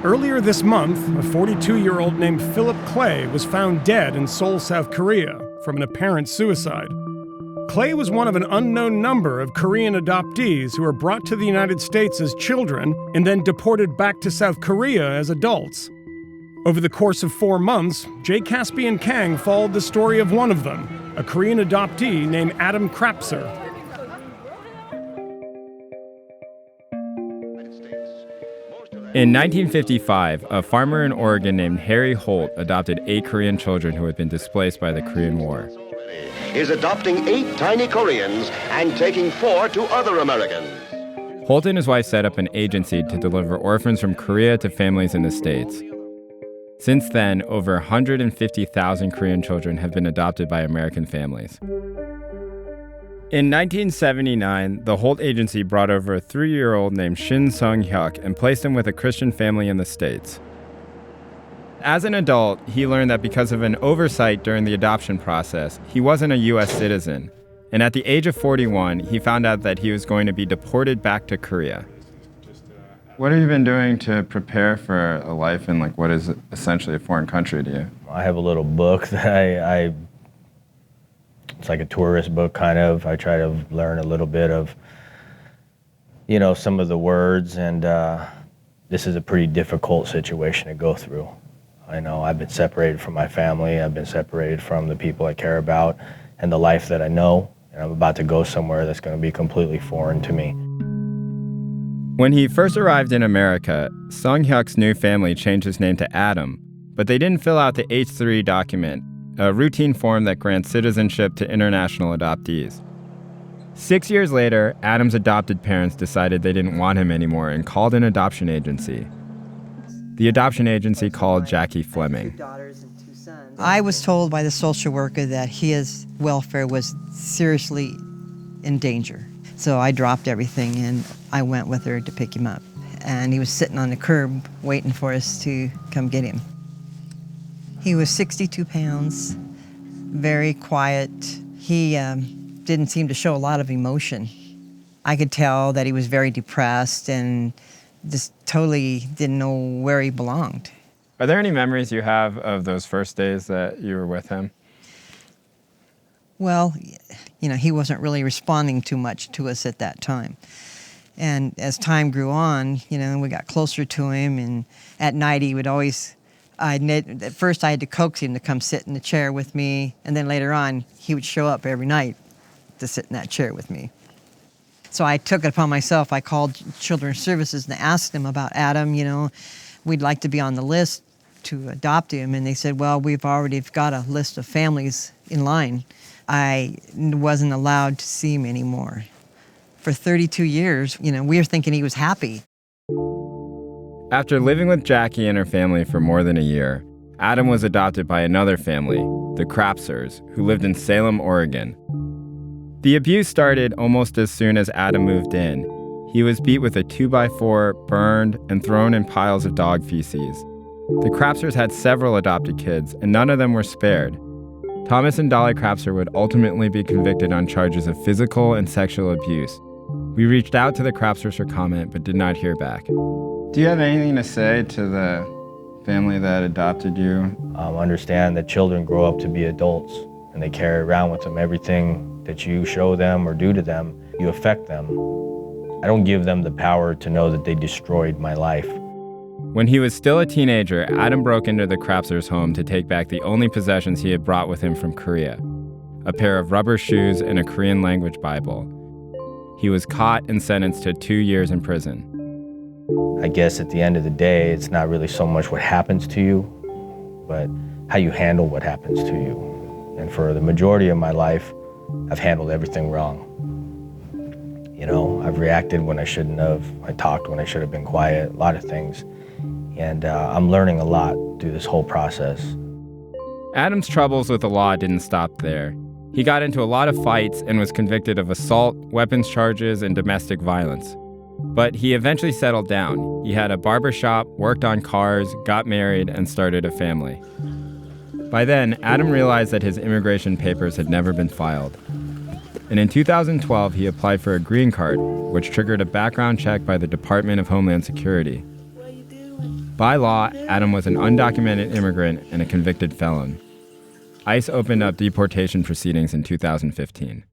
Earlier this month, a 42-year-old named Philip Clay was found dead in Seoul, South Korea, from an apparent suicide. Clay was one of an unknown number of Korean adoptees who were brought to the United States as children and then deported back to South Korea as adults. Over the course of 4 months, J. Caspian Kang followed the story of one of them, a Korean adoptee named Adam Krapser. In 1955, a farmer in Oregon named Harry Holt adopted 8 Korean children who had been displaced by the Korean War. Is adopting 8 tiny Koreans and taking 4 to other Americans. Holt and his wife set up an agency to deliver orphans from Korea to families in the States. Since then, over 150,000 Korean children have been adopted by American families. In 1979, the Holt Agency brought over a 3-year-old named Shin Song Hyuk and placed him with a Christian family in the States. As an adult, he learned that because of an oversight during the adoption process, he wasn't a U.S. citizen. And at the age of 41, he found out that he was going to be deported back to Korea. What have you been doing to prepare for a life in what is essentially a foreign country to you? I have a little book that it's like a tourist book, kind of. I try to learn a little bit of, some of the words, and this is a pretty difficult situation to go through. I know I've been separated from my family, I've been separated from the people I care about, and the life that I know, and I'm about to go somewhere that's going to be completely foreign to me. When he first arrived in America, Song Hyuk's new family changed his name to Adam, but they didn't fill out the H-3 document, a routine form that grants citizenship to international adoptees. 6 years later, Adam's adopted parents decided they didn't want him anymore and called an adoption agency. The adoption agency called Jackie Fleming. I was told by the social worker that his welfare was seriously in danger. So I dropped everything and I went with her to pick him up. And he was sitting on the curb waiting for us to come get him. He was 62 pounds, very quiet. He didn't seem to show a lot of emotion. I could tell that he was very depressed and just totally didn't know where he belonged. Are there any memories you have of those first days that you were with him? Well, he wasn't really responding too much to us at that time. And as time grew on, we got closer to him, and at night he would always... At first I had to coax him to come sit in the chair with me, and then later on he would show up every night to sit in that chair with me. So I took it upon myself. I called Children's Services and asked them about Adam. We'd like to be on the list to adopt him, and they said, well, we've already got a list of families in line. I wasn't allowed to see him anymore. For 32 years, we were thinking he was happy. After living with Jackie and her family for more than a year, Adam was adopted by another family, the Krapsers, who lived in Salem, Oregon. The abuse started almost as soon as Adam moved in. He was beat with a 2x4, burned, and thrown in piles of dog feces. The Krapsers had several adopted kids, and none of them were spared. Thomas and Dolly Krapser would ultimately be convicted on charges of physical and sexual abuse. We reached out to the Krapsers for comment, but did not hear back. Do you have anything to say to the family that adopted you? Understand that children grow up to be adults, and they carry around with them everything that you show them or do to them, you affect them. I don't give them the power to know that they destroyed my life. When he was still a teenager, Adam broke into the Krapsers' home to take back the only possessions he had brought with him from Korea, a pair of rubber shoes and a Korean language Bible. He was caught and sentenced to 2 years in prison. I guess at the end of the day, it's not really so much what happens to you, but how you handle what happens to you. And for the majority of my life, I've handled everything wrong. I've reacted when I shouldn't have. I talked when I should have been quiet, a lot of things. And I'm learning a lot through this whole process. Adam's troubles with the law didn't stop there. He got into a lot of fights and was convicted of assault, weapons charges, and domestic violence. But he eventually settled down. He had a barbershop, worked on cars, got married, and started a family. By then, Adam realized that his immigration papers had never been filed. And in 2012, he applied for a green card, which triggered a background check by the Department of Homeland Security. By law, Adam was an undocumented immigrant and a convicted felon. ICE opened up deportation proceedings in 2015.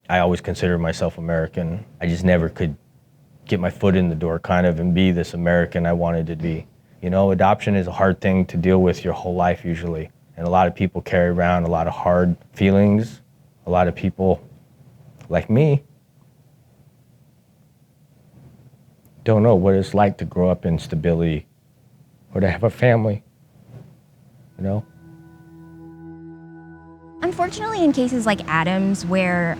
I always considered myself American. I just never could get my foot in the door kind of and be this American I wanted to be. You know, adoption is a hard thing to deal with your whole life usually. And a lot of people carry around a lot of hard feelings. A lot of people, like me, don't know what it's like to grow up in stability or to have a family, you know? Unfortunately, in cases like Adam's, where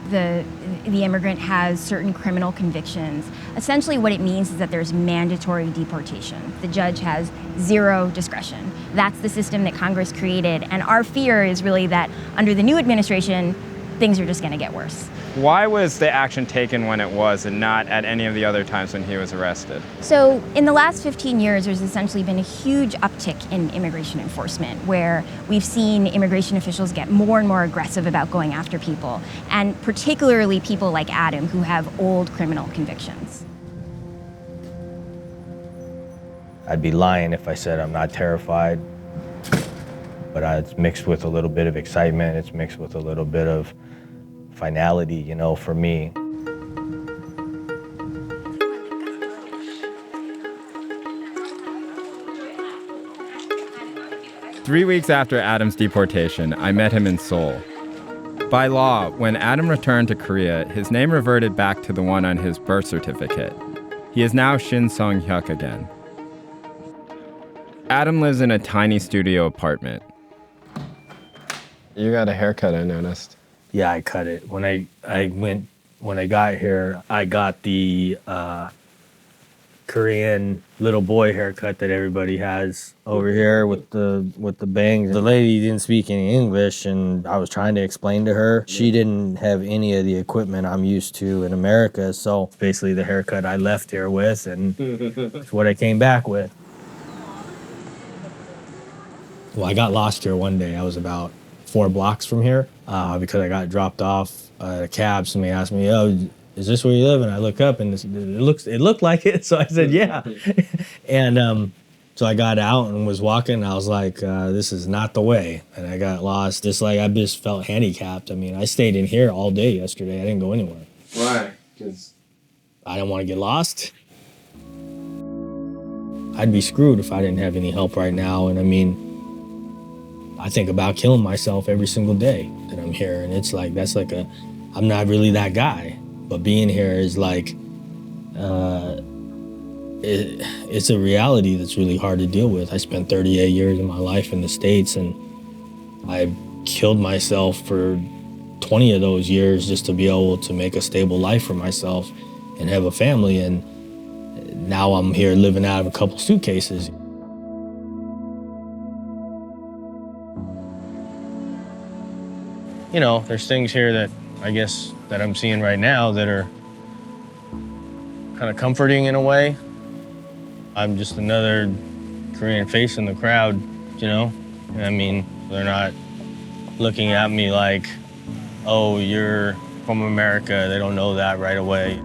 the immigrant has certain criminal convictions, essentially what it means is that there's mandatory deportation. The judge has zero discretion. That's the system that Congress created, and our fear is really that under the new administration, things are just going to get worse. Why was the action taken when it was and not at any of the other times when he was arrested? So in the last 15 years, there's essentially been a huge uptick in immigration enforcement, where we've seen immigration officials get more and more aggressive about going after people, and particularly people like Adam, who have old criminal convictions. I'd be lying if I said I'm not terrified, but it's mixed with a little bit of excitement. It's mixed with a little bit of finality, you know, for me. Three weeks after Adam's deportation, I met him in Seoul. By law, when Adam returned to Korea, his name reverted back to the one on his birth certificate. He is now Shin Song Hyuk again. Adam lives in a tiny studio apartment. You got a haircut, I noticed. Yeah, I cut it. When I got here, I got the Korean little boy haircut that everybody has over here with the bangs. The lady didn't speak any English, and I was trying to explain to her. She didn't have any of the equipment I'm used to in America, so basically the haircut I left here with, and it's what I came back with. Well, I got lost here one day. I was about 4 blocks from here because I got dropped off at a cab. Somebody asked me, "Oh, is this where you live?" And I look up and it looked like it. So I said, "Yeah." And so I got out and was walking. And I was like, "This is not the way." And I got lost. Just like I just felt handicapped. I mean, I stayed in here all day yesterday. I didn't go anywhere. Why? Because I didn't want to get lost. I'd be screwed if I didn't have any help right now. And I mean, I think about killing myself every single day that I'm here. And it's like, I'm not really that guy. But being here is like, it's a reality that's really hard to deal with. I spent 38 years of my life in the States, and I killed myself for 20 of those years just to be able to make a stable life for myself and have a family. And now I'm here living out of a couple suitcases. You know, there's things here that I guess that I'm seeing right now that are kind of comforting in a way. I'm just another Korean face in the crowd, you know? I mean, they're not looking at me like, "Oh, you're from America." They don't know that right away.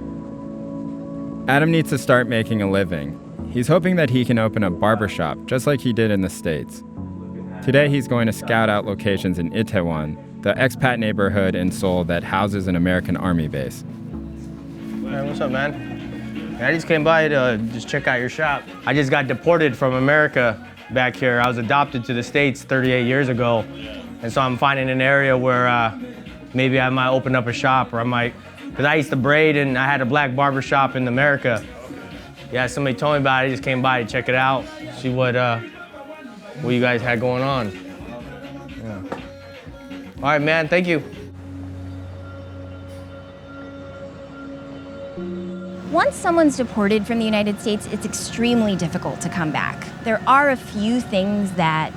Adam needs to start making a living. He's hoping that he can open a barbershop just like he did in the States. Today, he's going to scout out locations in Itaewon, the expat neighborhood in Seoul that houses an American Army base. Hey, what's up, man? I just came by to just check out your shop. I just got deported from America back here. I was adopted to the States 38 years ago. And so I'm finding an area where maybe I might open up a shop, or I might, because I used to braid and I had a black barber shop in America. Yeah, somebody told me about it. I just came by to check it out, see what you guys had going on. Yeah. All right, man, thank you. Once someone's deported from the United States, it's extremely difficult to come back. There are a few things that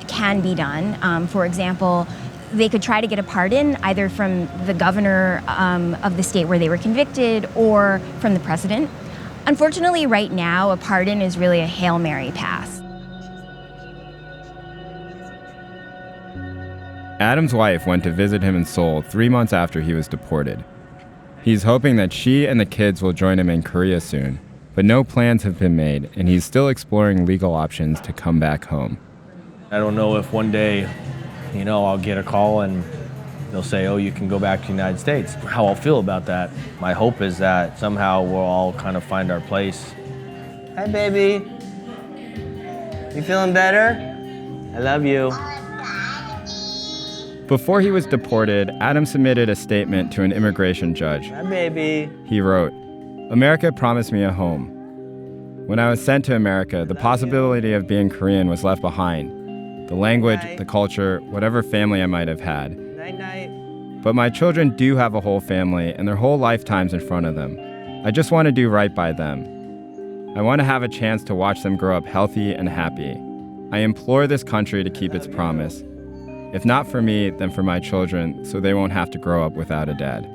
can be done. For example, they could try to get a pardon either from the governor of the state where they were convicted or from the president. Unfortunately, right now, a pardon is really a Hail Mary pass. Adam's wife went to visit him in Seoul 3 months after he was deported. He's hoping that she and the kids will join him in Korea soon, but no plans have been made, and he's still exploring legal options to come back home. I don't know if one day, I'll get a call and they'll say, oh, you can go back to the United States. How I'll feel about that. My hope is that somehow we'll all kind of find our place. Hi, baby. You feeling better? I love you. Before he was deported, Adam submitted a statement to an immigration judge. Hi, baby. He wrote, "America promised me a home. When I was sent to America, the possibility of being Korean was left behind. The language, the culture, whatever family I might have had. Night-night. But my children do have a whole family and their whole lifetimes in front of them. I just want to do right by them. I want to have a chance to watch them grow up healthy and happy. I implore this country to keep its promise. If not for me, then for my children, so they won't have to grow up without a dad."